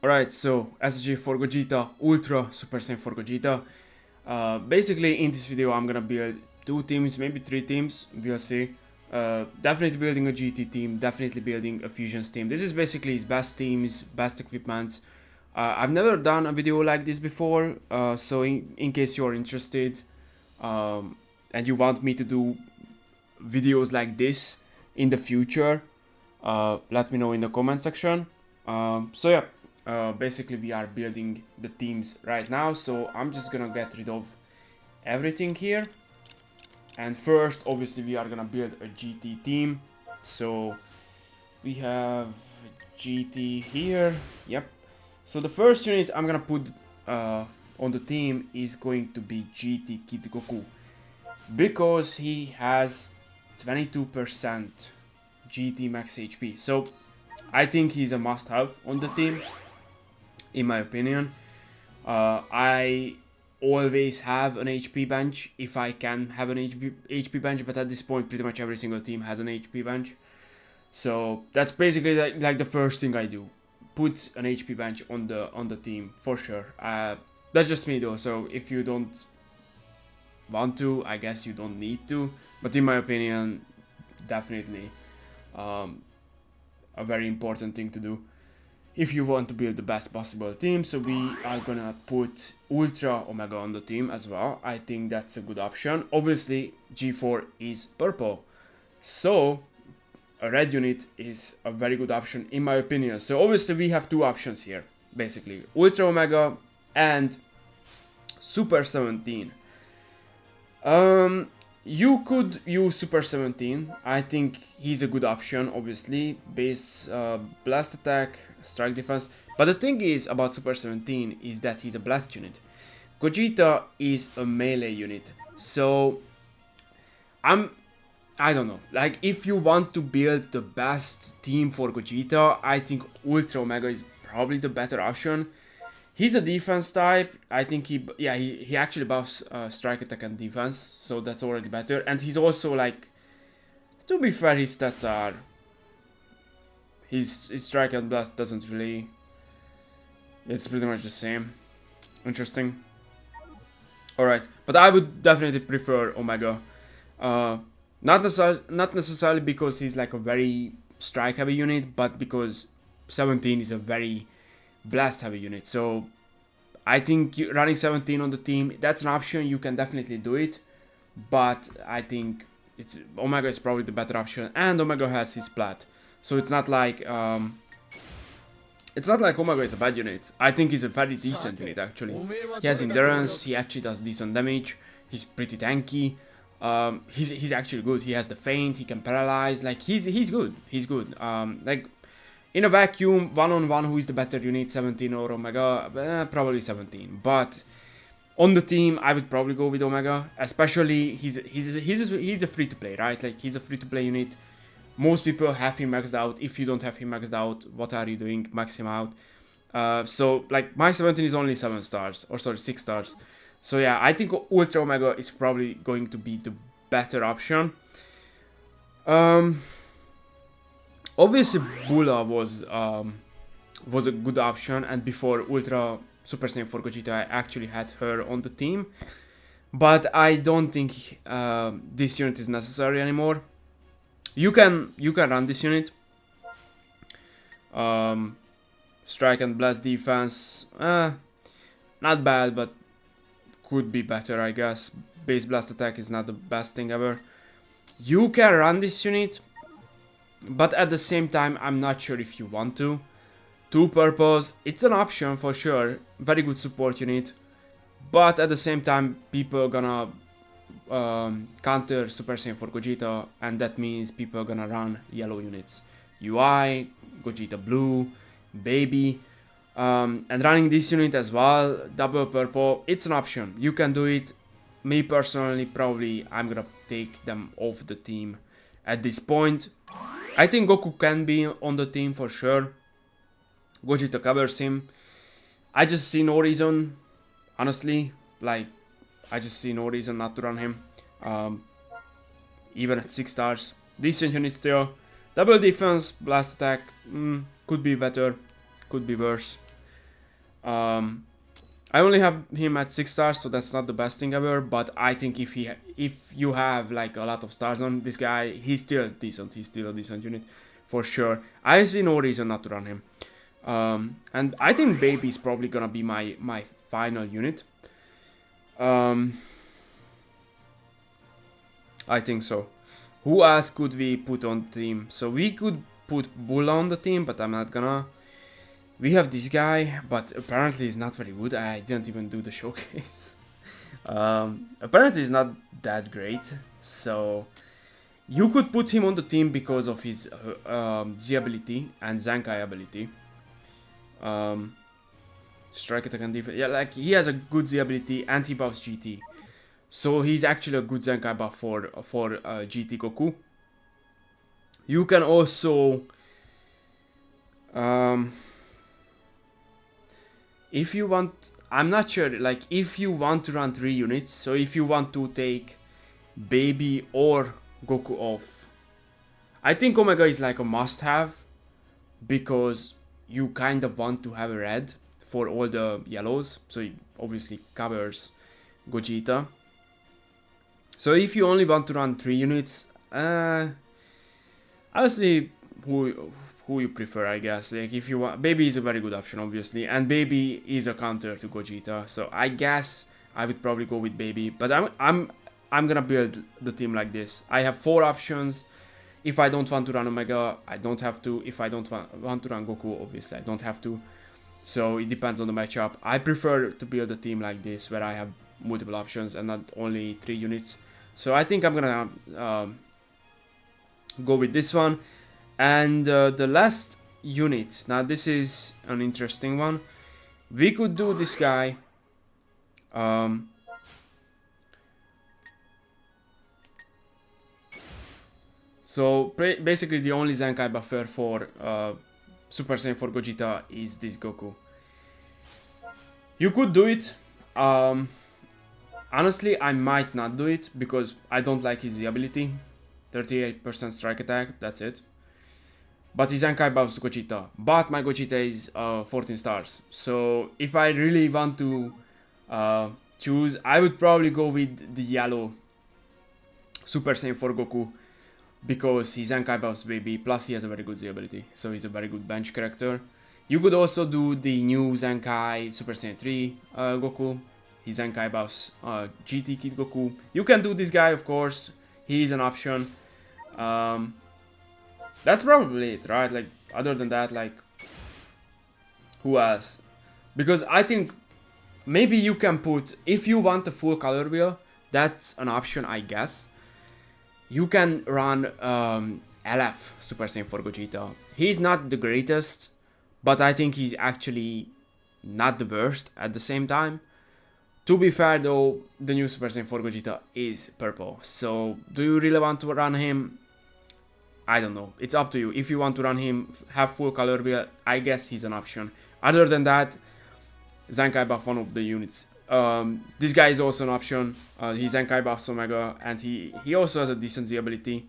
Alright, so SSJ4 GOGETA, Ultra Super Saiyan 4 GOGETA. Basically, in this video, I'm gonna build 2 teams, maybe 3 teams, we'll see. Definitely building a GT team, definitely building a Fusions team. This is basically his best teams, best equipments. I've never done a video like this before, so in case you're interested and you want me to do videos like this in the future, let me know in the comment section. Basically we are building the teams right now, so I'm just gonna get rid of everything here. And first, obviously, we are gonna build a GT team. So we have GT here. Yep. So the first unit I'm gonna put on the team is going to be GT Kid Goku, because he has 22% GT max HP. So I think he's a must-have on the team, in my opinion. I always have an HP bench if I can have an HP bench, but at this point pretty much every single team has an HP bench. So that's basically like the first thing I do. Put an HP bench on the team for sure. That's just me though, so if you don't want to, I guess you don't need to. But in my opinion, definitely a very important thing to do if you want to build the best possible team. So we are gonna put Ultra Omega on the team as well. I think that's a good option. Obviously, G4 is purple, so a red unit is a very good option in my opinion. So obviously we have 2 options here, basically Ultra Omega and Super 17. You could use Super 17. I think he's a good option, obviously. Base blast attack, strike defense. But the thing is about Super 17 is that he's a blast unit. Gogeta is a melee unit. So I don't know. Like, if you want to build the best team for Gogeta, I think Ultra Omega is probably the better option. He's a defense type. I think he actually buffs strike attack and defense, so that's already better. And he's also, like, to be fair, his stats are, his strike and blast doesn't really, it's pretty much the same. Interesting. Alright, but I would definitely prefer Omega. Not necessarily because he's like a very strike heavy unit, but because 17 is a very blast heavy unit. So I think running 17 on the team, that's an option. You can definitely do it, but I think Omega is probably the better option, and Omega has his plat, so it's not like Omega is a bad unit. I think he's a very decent unit actually. He has endurance, he actually does decent damage, he's pretty tanky. He's actually good. He has the feint, he can paralyze, like he's good. Like, in a vacuum, one-on-one, who is the better unit, 17 or Omega? Probably 17. But on the team, I would probably go with Omega. Especially, he's a free-to-play, right? Like, he's a free-to-play unit. Most people have him maxed out. If you don't have him maxed out, what are you doing? Max him out. So, like, my 17 is only 7 stars. Or, sorry, 6 stars. So, yeah, I think Ultra Omega is probably going to be the better option. Obviously, Bula was a good option, and before Ultra Super Saiyan 4 Gogeta, I actually had her on the team. But I don't think this unit is necessary anymore. You can run this unit. Strike and blast defense, not bad, but could be better, I guess. Base blast attack is not the best thing ever. You can run this unit, but at the same time, I'm not sure if you want to. 2 purples, it's an option for sure. Very good support unit. But at the same time, people are gonna counter Super Saiyan 4 Gogeta, and that means people are gonna run yellow units. UI, Gogeta Blue, Baby. And running this unit as well, double purple, it's an option. You can do it. Me personally, probably I'm gonna take them off the team at this point. I think Goku can be on the team for sure. Gogeta covers him. I just see no reason, honestly. Like, I just see no reason not to run him. Even at 6 stars. Decent unit still. Double defense, blast attack. Could be better. Could be worse. I only have him at 6 stars, so that's not the best thing ever. But I think if you have like a lot of stars on this guy, he's still decent. He's still a decent unit, for sure. I see no reason not to run him. And I think Baby is probably gonna be my final unit. I think so. Who else could we put on the team? So we could put Bulla on the team, but I'm not gonna. We have this guy, but apparently he's not very good. I didn't even do the showcase. Apparently he's not that great. So you could put him on the team because of his Z ability and Zenkai ability. Strike attack and defense. Yeah, like he has a good Z ability and he buffs GT. So he's actually a good Zenkai buff for GT Goku. You can also if you want, I'm not sure, like if you want to run 3 units, so if you want to take Baby or Goku off, I think Omega is like a must-have because you kind of want to have a red for all the yellows, so it obviously covers Gogeta. So if you only want to run 3 units, honestly, who you prefer, I guess. Like if you want, Baby is a very good option, obviously, and Baby is a counter to Gogeta. So I guess I would probably go with Baby, but I'm gonna build the team like this. I have 4 options. If I don't want to run Omega, I don't have to. If I don't want to run Goku, obviously I don't have to. So it depends on the matchup. I prefer to build a team like this where I have multiple options and not only 3 units. So I think I'm gonna go with this one. And the last unit, now this is an interesting one. We could do this guy. So basically the only Zenkai buffer for Super Saiyan 4 Gogeta is this Goku. You could do it. Honestly, I might not do it because I don't like his ability. 38% strike attack, that's it. But his Zenkai buffs Gogeta. But my Gogeta is 14 stars. So if I really want to choose, I would probably go with the yellow Super Saiyan 4 Goku. Because his Zenkai buffs Baby, plus he has a very good Z ability. So he's a very good bench character. You could also do the new Zenkai Super Saiyan 3 Goku. His Zenkai buffs GT Kid Goku. You can do this guy, of course. He is an option. That's probably it, right? Like, other than that, like, who else? Because I think maybe you can put, if you want a full color wheel, that's an option, I guess. You can run LF Super Saiyan 4 Gogeta. He's not the greatest, but I think he's actually not the worst at the same time. To be fair though, the new Super Saiyan 4 Gogeta is purple. So do you really want to run him? I don't know. It's up to you. If you want to run him, have full color wheel, I guess he's an option. Other than that, Zenkai buff one of the units. This guy is also an option. He Zenkai buffs Omega, and he also has a decent Z ability.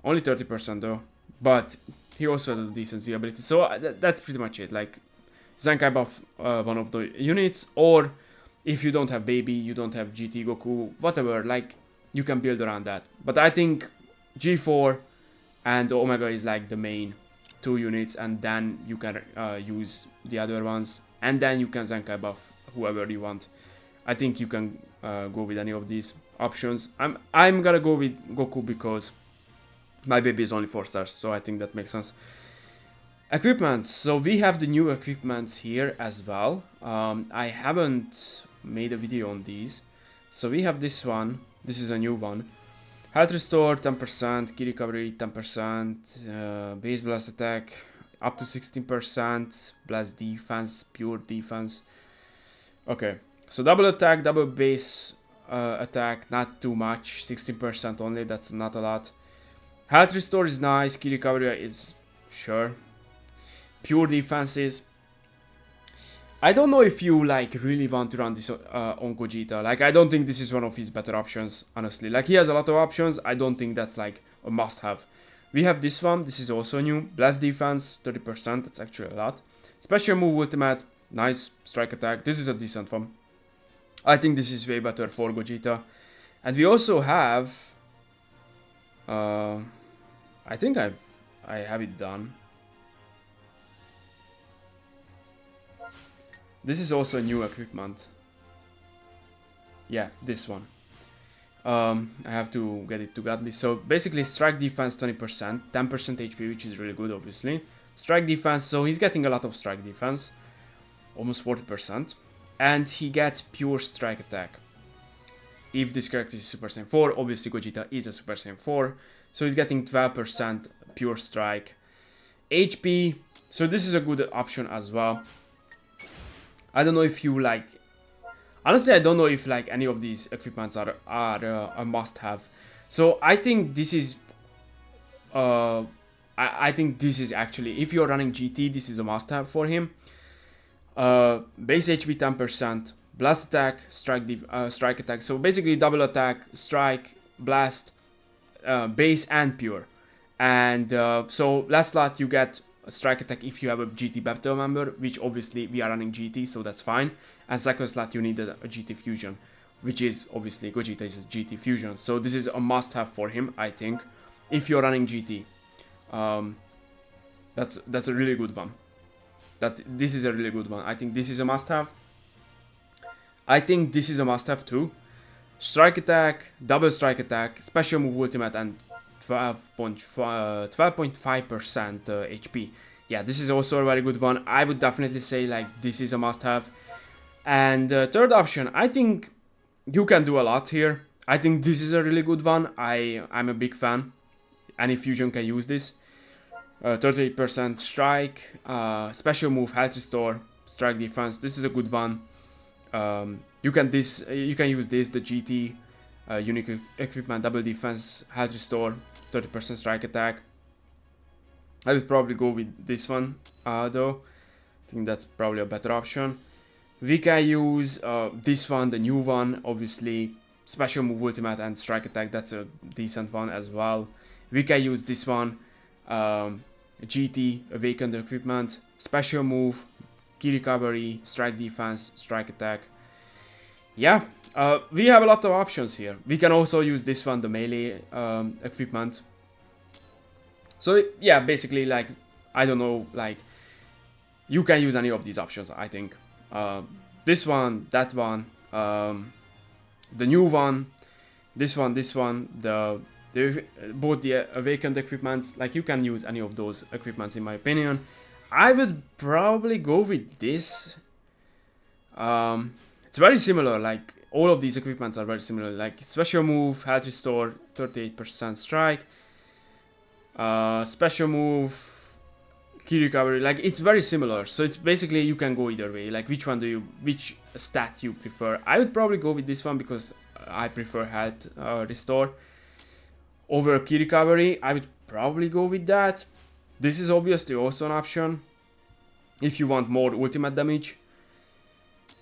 Only 30% though, but he also has a decent Z ability. So that's pretty much it. Like, Zenkai buff one of the units, or if you don't have Baby, you don't have GT Goku, whatever, like, you can build around that. But I think G4 and Omega is like the main 2 units, and then you can use the other ones, and then you can Zenkai buff whoever you want. I think you can go with any of these options. I'm gonna go with Goku because my Baby is only 4 stars, so I think that makes sense. Equipments. So we have the new equipments here as well. I haven't made a video on these. So we have this one. This is a new one. Health restore 10%, key recovery 10%, base blast attack up to 16%, blast defense, pure defense. Okay. So double attack, double base attack, not too much, 16% only, that's not a lot. Health restore is nice, key recovery is sure. Pure defenses. I don't know if you like really want to run this on Gogeta. Like, I don't think this is one of his better options, honestly. Like, he has a lot of options, I don't think that's like a must-have. We have this one, this is also new. Blast defense, 30%, that's actually a lot. Special move ultimate, Nice strike attack. This is a decent one. I think this is way better for Gogeta. And we also have... I think I have it done. This is also a new equipment. Yeah, this one. I have to get it together. So basically strike defense 20%, 10% HP, which is really good obviously. Strike defense, so he's getting a lot of strike defense. Almost 40%. And he gets pure strike attack. If this character is Super Saiyan 4, obviously Gogeta is a Super Saiyan 4. So he's getting 12% pure strike. HP, so this is a good option as well. I don't know if you like... Honestly, I don't know if like any of these equipments are a must-have. So I think this is... I think this is actually... If you're running GT, this is a must-have for him. Base HP 10%, blast attack, strike attack. So basically double attack, strike, blast, base and pure. And so last slot you get a strike attack if you have a GT battle member, which obviously we are running GT, so that's fine. And second slot you need a GT fusion, which is obviously Gogeta is a GT fusion. So this is a must-have for him, I think, if you're running GT. That's a really good one. This is a really good one. I think this is a must-have. I think this is a must-have too. Strike attack, double strike attack, special move ultimate, and 12.5% HP. Yeah, this is also a very good one. I would definitely say like this is a must-have. And third option, I think you can do a lot here. I think this is a really good one. I'm a big fan. Any fusion can use this. 38% strike, special move, health restore, strike defense. This is a good one. You can use this, the GT unique equipment, double defense, health restore, 30% strike attack. I would probably go with this one though. I think that's probably a better option. We can use this one, the new one, obviously. Special move ultimate and strike attack, that's a decent one as well. We can use this one. GT, awakened equipment, special move, key recovery, strike defense, strike attack. Yeah, we have a lot of options here. We can also use this one, the melee equipment. So yeah, basically like, I don't know, like, you can use any of these options, I think. This one, that one, the new one, this one, both the awakened equipments. Like, you can use any of those equipments in my opinion. I would probably go with this. It's very similar, like all of these equipments are very similar. Like special move, health restore, 38% strike, special move, key recovery, like it's very similar. So it's basically you can go either way. Like which stat you prefer. I would probably go with this one because I prefer health restore. Over key recovery, I would probably go with that. This is obviously also an option if you want more ultimate damage.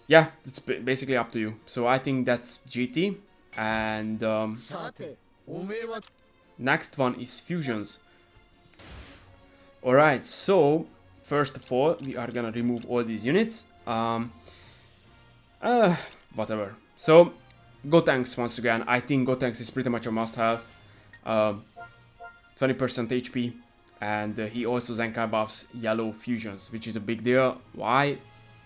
Yeah, it's basically up to you. So I think that's GT. And next one is fusions. Alright, so first of all, we are gonna remove all these units. Whatever. So Gotenks once again. I think Gotenks is pretty much a must-have. 20% HP, and he also Zenkai buffs yellow fusions, which is a big deal. Why?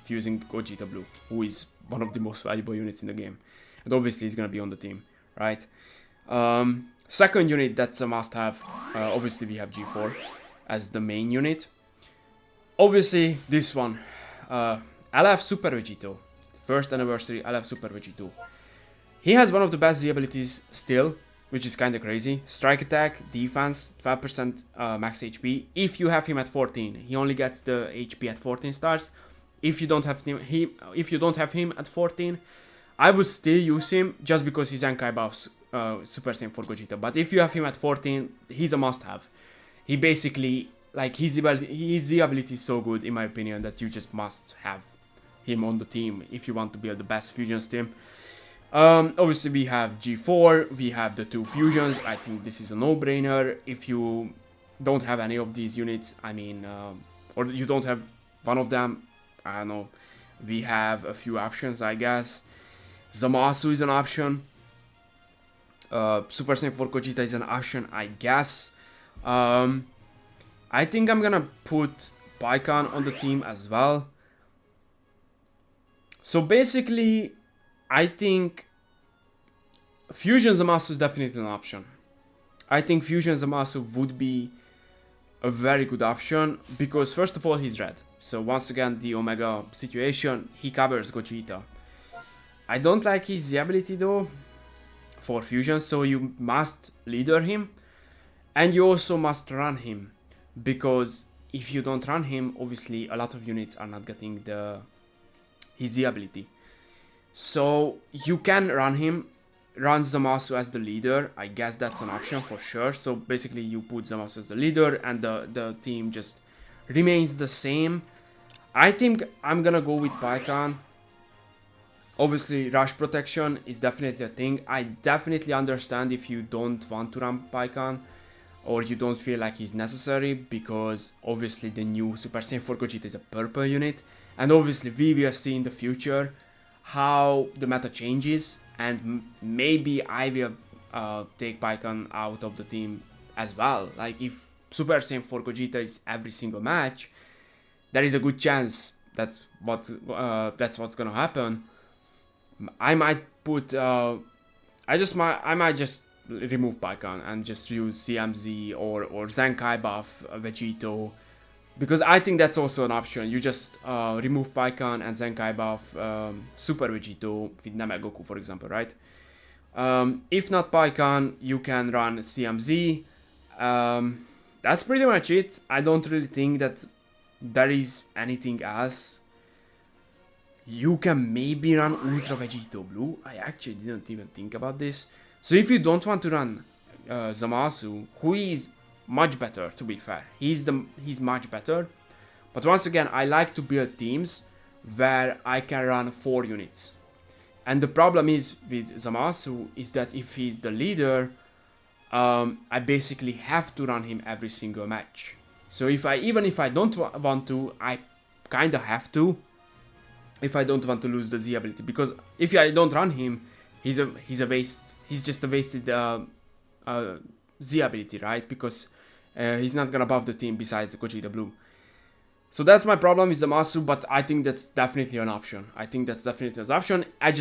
Fusing Gogeta Blue, who is one of the most valuable units in the game, and obviously he's gonna be on the team, right? Second unit that's a must-have. Obviously we have G4 as the main unit. Obviously this one, LF Super Vegito, first anniversary LF Super Vegito. He has one of the best Z abilities still, which is kind of crazy. Strike attack, defense, 12% max HP. If you have him at 14, he only gets the HP at 14 stars. If you don't have him at 14, I would still use him just because his Zenkai buffs Super Saiyan 4 Gogeta. But if you have him at 14, he's a must-have. He basically, like, his ability is so good in my opinion that you just must have him on the team if you want to build the best fusions team. Obviously we have G4, we have the two fusions. I think this is a no-brainer. If you don't have any of these units, I mean, or you don't have one of them, I don't know, we have a few options, I guess. Zamasu is an option. Super Saiyan 4 Gogeta is an option, I guess. I think I'm gonna put Pikkon on the team as well. So basically, I think Fusion Zamasu is definitely an option. I think Fusion Zamasu would be a very good option because first of all, he's red. So once again, the Omega situation, he covers Gogeta. I don't like his ability though for Fusion, so you must leader him and you also must run him, because if you don't run him, obviously a lot of units are not getting his ability. So you can run him, run Zamasu as the leader. I guess that's an option for sure. So basically you put Zamasu as the leader and the team just remains the same. I think I'm gonna go with Pikkon. Obviously rush protection is definitely a thing. I definitely understand if you don't want to run Pikkon or you don't feel like he's necessary, because obviously the new Super Saiyan 4 Gogeta is a purple unit, and obviously we will see in the future how the meta changes, and maybe I will take Pikkon out of the team as well. Like if Super Saiyan 4 Gogeta is every single match, there is a good chance that's what's gonna happen. I might put I might just remove Pikkon and just use CMZ or Zenkai buff Vegito, because I think that's also an option. You just remove Pikkon and Zenkai buff Super Vegito with Namegoku, for example, right? If not Pikkon, you can run CMZ. That's pretty much it. I don't really think that there is anything else. You can maybe run Ultra Vegito Blue. I actually didn't even think about this. So if you don't want to run Zamasu, who is much better, to be fair, he's much better. But once again, I like to build teams where I can run 4 units. And the problem is with Zamasu is that if he's the leader, I basically have to run him every single match. So even if I don't want to, I kind of have to, if I don't want to lose the Z ability, because if I don't run him, he's a waste. He's just a wasted Z ability, right? Because he's not gonna buff the team besides Gogeta Blue. So that's my problem with Zamasu, but I think that's definitely an option. I just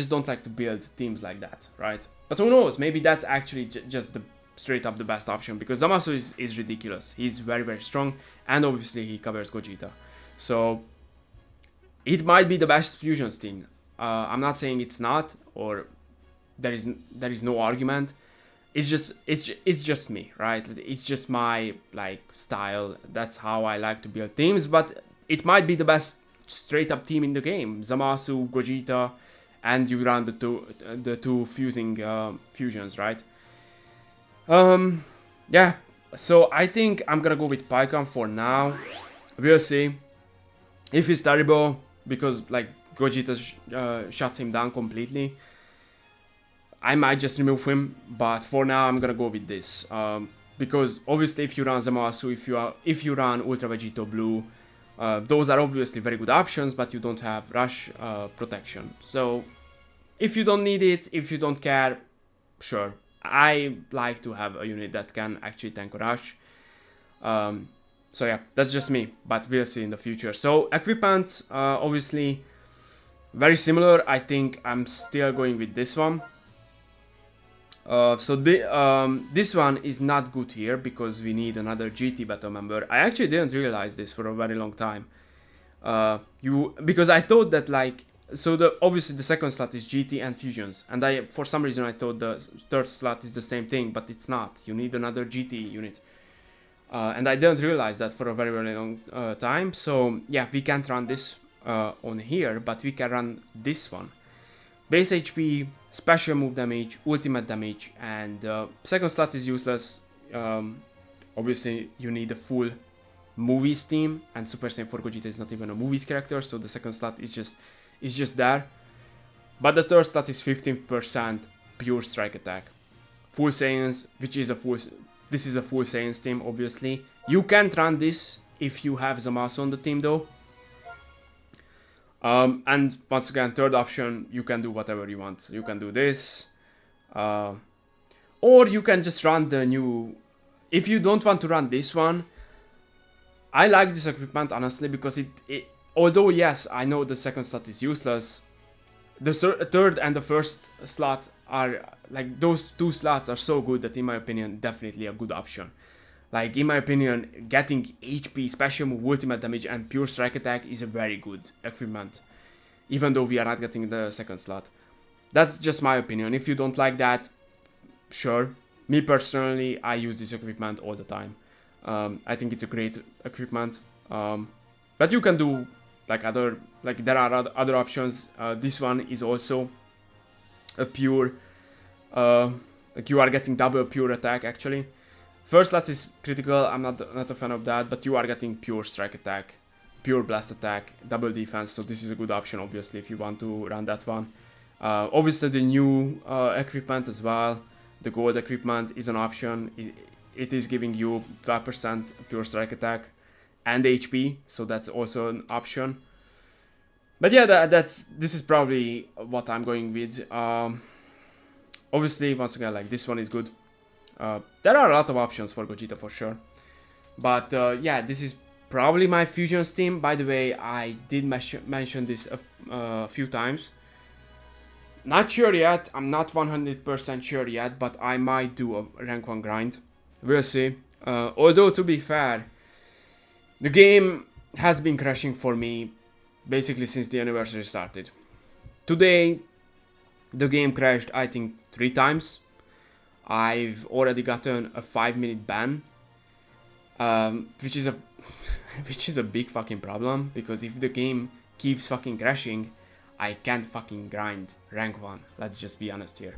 don't like to build teams like that, right? But who knows? Maybe that's actually just the straight up the best option, because Zamasu is ridiculous. He's very, very strong, and obviously he covers Gogeta. So it might be the best fusions team. I'm not saying it's not, or there is no argument. It's just me, right? It's just my like style. That's how I like to build teams. But it might be the best straight up team in the game. Zamasu, Gogeta, and you run the two fusing fusions, right? Yeah. So I think I'm gonna go with Pikkon for now. We'll see if it's terrible, because like Gogeta shuts him down completely. I might just remove him, but for now I'm gonna go with this, because obviously if you run Zamasu, if you run Ultra Vegito Blue, those are obviously very good options, but you don't have rush protection. So if you don't need it, if you don't care, sure. I like to have a unit that can actually tank a rush. So yeah, that's just me, but we'll see in the future. So equipments, obviously very similar. I think I'm still going with this one. This one is not good here because we need another GT battle member. I actually didn't realize this for a very long time. Because I thought that like, so obviously the second slot is GT and fusions, and for some reason I thought the third slot is the same thing, but it's not. You need another GT unit. And I didn't realize that for a very, very long time. So yeah, we can't run this on here, but we can run this one. Base HP, special move damage, ultimate damage, and second slot is useless. Obviously you need a full movies team, and Super Saiyan 4 Gogeta is not even a movies character, so the second slot is just there. But the third slot is 15% pure strike attack. Full Saiyans, this is a full Saiyans team, obviously. You can't run this if you have Zamasu on the team though. And once again, third option, you can do whatever you want. You can do this, or you can just run the new. If you don't want to run this one, I like this equipment honestly because it although yes, I know the second slot is useless. The third and the first slot are like those two slots are so good that in my opinion definitely a good option. Like in my opinion, getting HP, special move, ultimate damage and pure strike attack is a very good equipment. Even though we are not getting the second slot. That's just my opinion. If you don't like that, sure. Me personally, I use this equipment all the time. I think it's a great equipment. But you can do like there are other options. This one is also a pure, like you are getting double pure attack actually. First slot is critical, I'm not a fan of that, but you are getting pure strike attack, pure blast attack, double defense, so this is a good option obviously if you want to run that one. Obviously the new equipment as well, the gold equipment is an option. It is giving you 5% pure strike attack and HP, so that's also an option. But yeah, this is probably what I'm going with. Obviously, once again, like this one is good. There are a lot of options for Gogeta for sure. But yeah, this is probably my Fusions team. By the way, I did mention this a few times. Not sure yet, I'm not 100% sure yet, but I might do a rank 1 grind. We'll see. Although, to be fair, the game has been crashing for me basically since the anniversary started. Today, the game crashed, I think, 3 times. I've already gotten a 5-minute ban, which is a big fucking problem, because if the game keeps fucking crashing, I can't fucking grind rank 1. Let's just be honest here.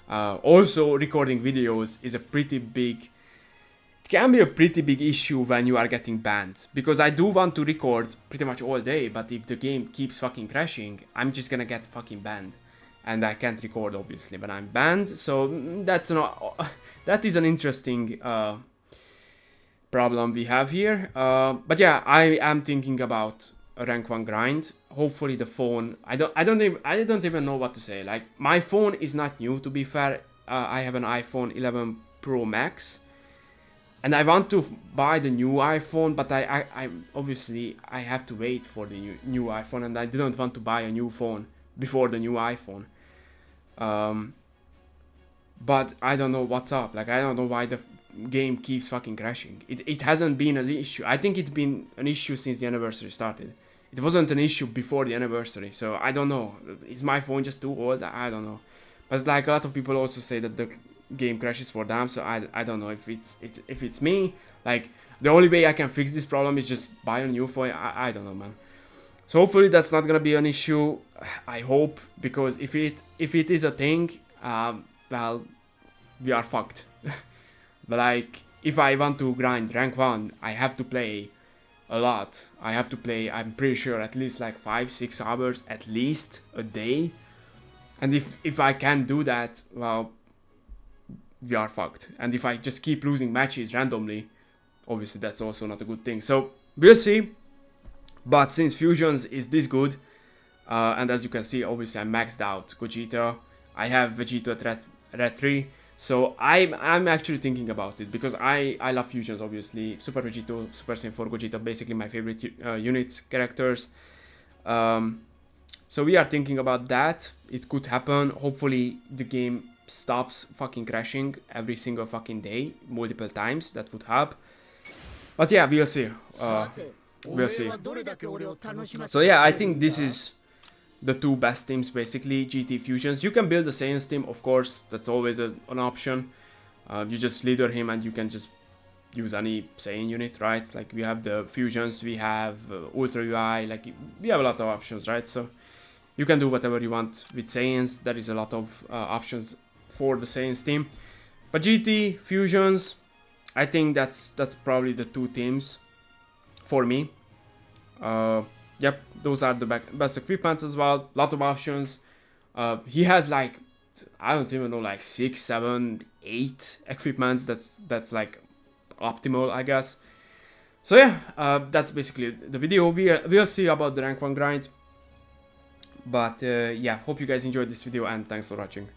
Also, recording videos is it can be a pretty big issue when you are getting banned, because I do want to record pretty much all day, but if the game keeps fucking crashing, I'm just gonna get fucking banned. And I can't record obviously when I'm banned, so that is an interesting problem we have here. But yeah, I am thinking about a rank 1 grind. Hopefully the phone. I don't even know what to say. Like, my phone is not new, to be fair. I have an iPhone 11 Pro Max, and I want to buy the new iPhone, but I obviously I have to wait for the new iPhone, and I didn't want to buy a new phone before the new iPhone. But I don't know what's up. Like, I don't know why the game keeps fucking crashing. It hasn't been an issue. I think it's been an issue since the anniversary started. It wasn't an issue before the anniversary, so I don't know. Is my phone just too old? I don't know. But like, a lot of people also say that the game crashes for them, so I don't know if it's me. Like, the only way I can fix this problem is just buy a new phone. I don't know, man. So hopefully that's not gonna be an issue. I hope, because if it is a thing, well, we are fucked. But like, if I want to grind rank 1, I have to play a lot. I have to play, I'm pretty sure, at least like 5-6 hours at least a day. And if I can't do that, well, we are fucked. And if I just keep losing matches randomly, obviously that's also not a good thing. So we'll see. But since Fusions is this good, and as you can see, obviously I maxed out Gogeta. I have Vegito at red 3. So I'm actually thinking about it, because I love Fusions, obviously. Super Vegito, Super Saiyan 4 Gogeta, basically my favorite units, characters. So we are thinking about that. It could happen. Hopefully the game stops fucking crashing every single fucking day, multiple times. That would help. But yeah, we'll see. We'll see. So yeah, I think this is the two best teams basically, GT Fusions. You can build a Saiyans team, of course, that's always an option. You just leader him and you can just use any Saiyan unit, right? Like, we have the Fusions, we have Ultra UI, like, we have a lot of options, right? So you can do whatever you want with Saiyans. There is a lot of options for the Saiyans team. But GT Fusions, I think that's probably the two teams for me. Yep, those are the best equipments as well. Lot of options. He has like, I don't even know, like 6, 7, 8 equipments. That's like optimal, I guess. So yeah, that's basically the video. We'll see about the rank 1 grind. But yeah, hope you guys enjoyed this video and thanks for watching.